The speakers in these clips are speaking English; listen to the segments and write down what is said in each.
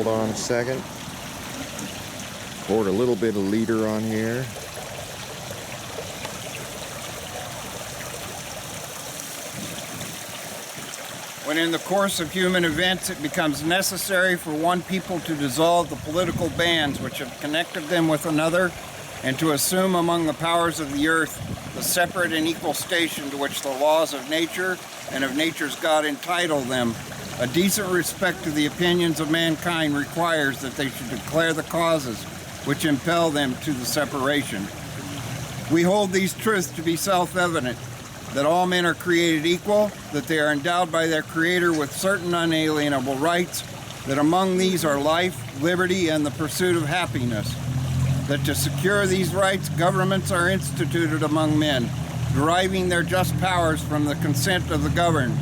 Hold on a second. Poured a little bit of liter on here. When in the course of human events it becomes necessary for one people to dissolve the political bands which have connected them with another, and to assume among the powers of the earth the separate and equal station to which the laws of nature and of nature's God entitle them, a decent respect to the opinions of mankind requires that they should declare the causes which impel them to the separation. We hold these truths to be self-evident, that all men are created equal, that they are endowed by their Creator with certain unalienable rights, that among these are life, liberty, and the pursuit of happiness, that to secure these rights, governments are instituted among men, deriving their just powers from the consent of the governed,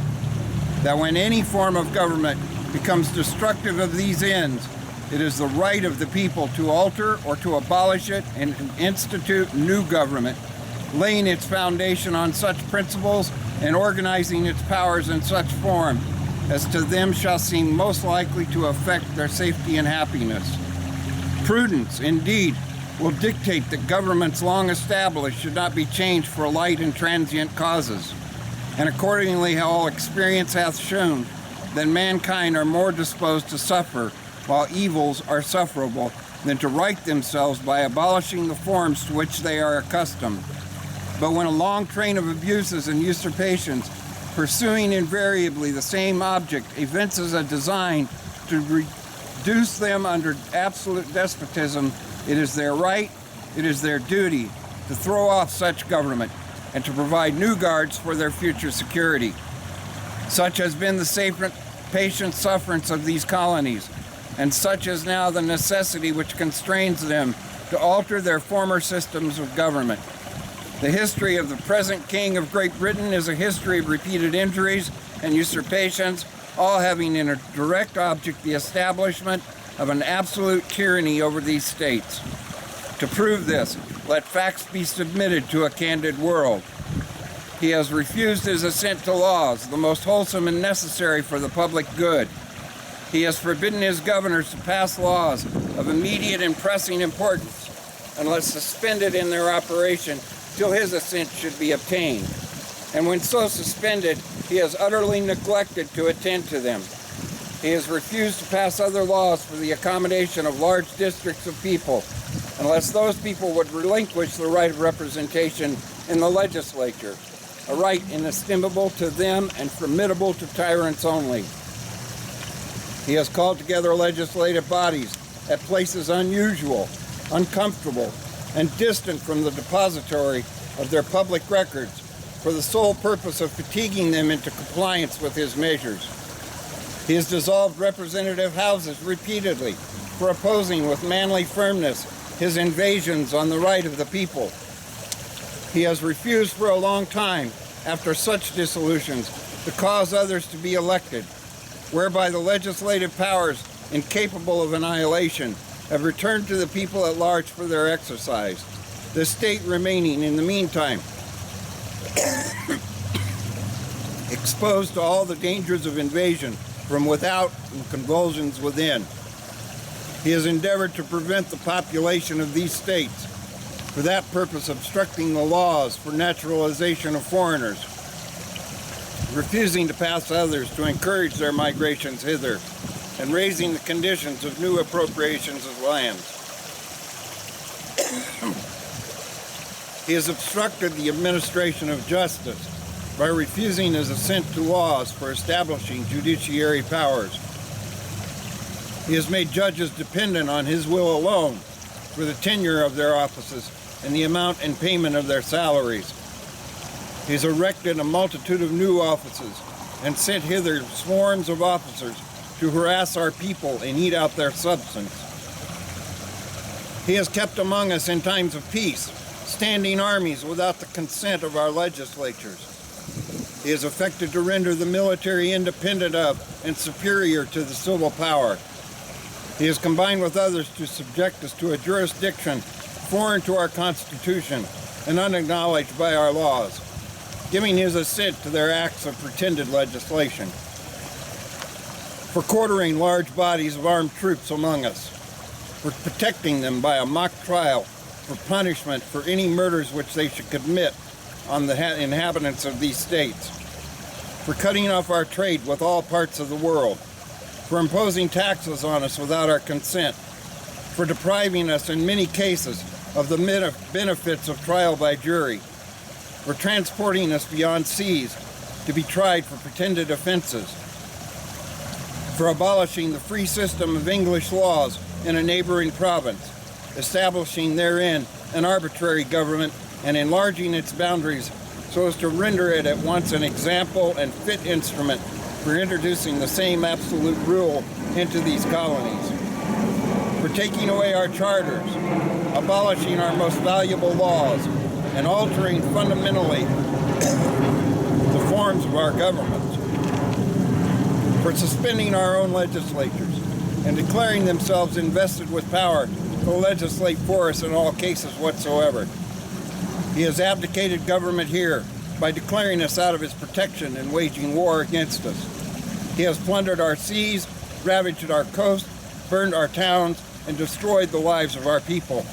that when any form of government becomes destructive of these ends, it is the right of the people to alter or to abolish it and institute new government, laying its foundation on such principles and organizing its powers in such form as to them shall seem most likely to affect their safety and happiness. Prudence, indeed, will dictate that governments long established should not be changed for light and transient causes. And accordingly all experience hath shown that mankind are more disposed to suffer, while evils are sufferable, than to right themselves by abolishing the forms to which they are accustomed. But when a long train of abuses and usurpations, pursuing invariably the same object, evinces a design to reduce them under absolute despotism, it is their right, it is their duty to throw off such government and to provide new guards for their future security. Such has been the patient sufferance of these colonies, and such is now the necessity which constrains them to alter their former systems of government. The history of the present King of Great Britain is a history of repeated injuries and usurpations, all having in a direct object the establishment of an absolute tyranny over these states. To prove this, let facts be submitted to a candid world. He has refused his assent to laws, the most wholesome and necessary for the public good. He has forbidden his governors to pass laws of immediate and pressing importance, unless suspended in their operation till his assent should be obtained. And when so suspended, he has utterly neglected to attend to them. He has refused to pass other laws for the accommodation of large districts of people, unless those people would relinquish the right of representation in the legislature, a right inestimable to them and formidable to tyrants only. He has called together legislative bodies at places unusual, uncomfortable, and distant from the depository of their public records for the sole purpose of fatiguing them into compliance with his measures. He has dissolved representative houses repeatedly for opposing with manly firmness his invasions on the right of the people. He has refused for a long time, after such dissolutions, to cause others to be elected, whereby the legislative powers, incapable of annihilation, have returned to the people at large for their exercise, the state remaining in the meantime exposed to all the dangers of invasion from without and convulsions within. He has endeavored to prevent the population of these states, for that purpose obstructing the laws for naturalization of foreigners, refusing to pass others to encourage their migrations hither, and raising the conditions of new appropriations of lands. He has obstructed the administration of justice by refusing his assent to laws for establishing judiciary powers. He has made judges dependent on his will alone for the tenure of their offices and the amount and payment of their salaries. He has erected a multitude of new offices and sent hither swarms of officers to harass our people and eat out their substance. He has kept among us in times of peace standing armies without the consent of our legislatures. He has affected to render the military independent of and superior to the civil power. He has combined with others to subject us to a jurisdiction foreign to our Constitution and unacknowledged by our laws, giving his assent to their acts of pretended legislation. for quartering large bodies of armed troops among us, for protecting them by a mock trial, for punishment for any murders which they should commit on the inhabitants of these states, for cutting off our trade with all parts of the world, for imposing taxes on us without our consent, for depriving us in many cases of the benefits of trial by jury, for transporting us beyond seas to be tried for pretended offenses, for abolishing the free system of English laws in a neighboring province, establishing therein an arbitrary government and enlarging its boundaries so as to render it at once an example and fit instrument for introducing the same absolute rule into these colonies, for taking away our charters, abolishing our most valuable laws, and altering fundamentally the forms of our governments, for suspending our own legislatures and declaring themselves invested with power to legislate for us in all cases whatsoever. He has abdicated government here by declaring us out of his protection and waging war against us. He has plundered our seas, ravaged our coast, burned our towns, and destroyed the lives of our people.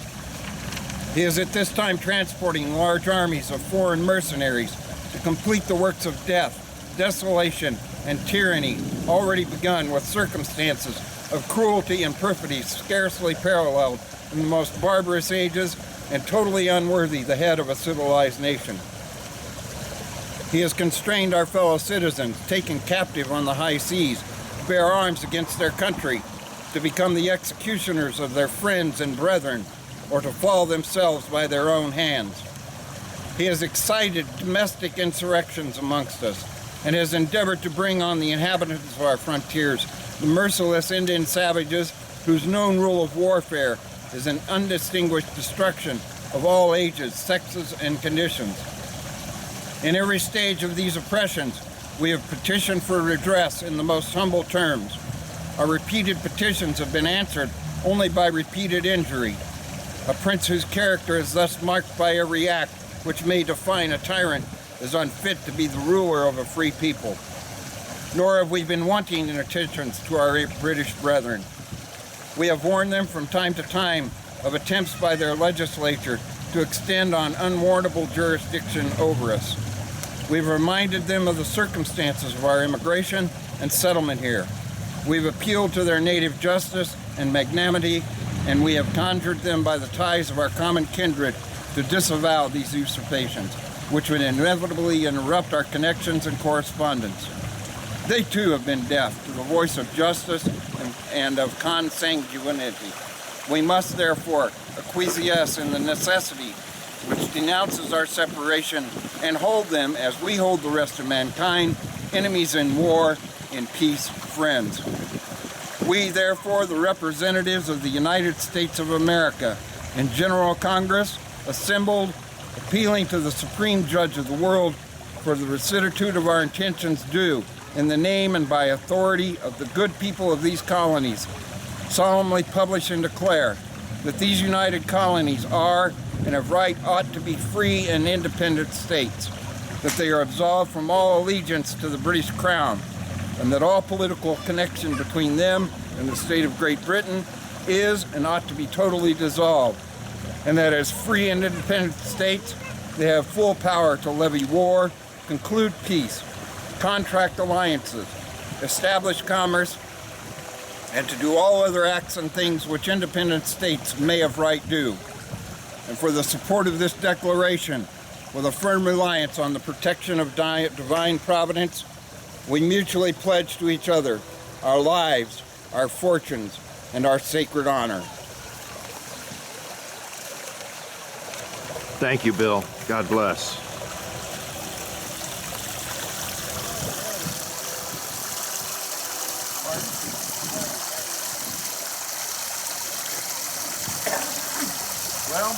He is at this time transporting large armies of foreign mercenaries to complete the works of death, desolation, and tyranny already begun with circumstances of cruelty and perfidy scarcely paralleled in the most barbarous ages and totally unworthy the head of a civilized nation. He has constrained our fellow citizens, taken captive on the high seas, to bear arms against their country, to become the executioners of their friends and brethren, or to fall themselves by their own hands. He has excited domestic insurrections amongst us, and has endeavored to bring on the inhabitants of our frontiers the merciless Indian savages whose known rule of warfare is an undistinguished destruction of all ages, sexes, and conditions. In every stage of these oppressions, we have petitioned for redress in the most humble terms. Our repeated petitions have been answered only by repeated injury. A prince whose character is thus marked by every act which may define a tyrant is unfit to be the ruler of a free people. Nor have we been wanting in attentions to our British brethren. We have warned them from time to time of attempts by their legislature to extend on unwarrantable jurisdiction over us. We've reminded them of the circumstances of our immigration and settlement here. We've appealed to their native justice and magnanimity, and we have conjured them by the ties of our common kindred to disavow these usurpations, which would inevitably interrupt our connections and correspondence. They too have been deaf to the voice of justice and of consanguinity. We must therefore acquiesce in the necessity which denounces our separation and hold them, as we hold the rest of mankind, enemies in war, in peace, friends. We, therefore, the representatives of the United States of America in General Congress, assembled, appealing to the Supreme Judge of the world for the rectitude of our intentions due, in the name and by authority of the good people of these colonies, solemnly publish and declare that these united colonies are and of right ought to be free and independent states, that they are absolved from all allegiance to the British Crown, and that all political connection between them and the state of Great Britain is and ought to be totally dissolved, and that as free and independent states, they have full power to levy war, conclude peace, contract alliances, establish commerce, and to do all other acts and things which independent states may of right do. And for the support of this declaration, with a firm reliance on the protection of divine providence, we mutually pledge to each other our lives, our fortunes, and our sacred honor. Thank you, Bill. God bless. Well,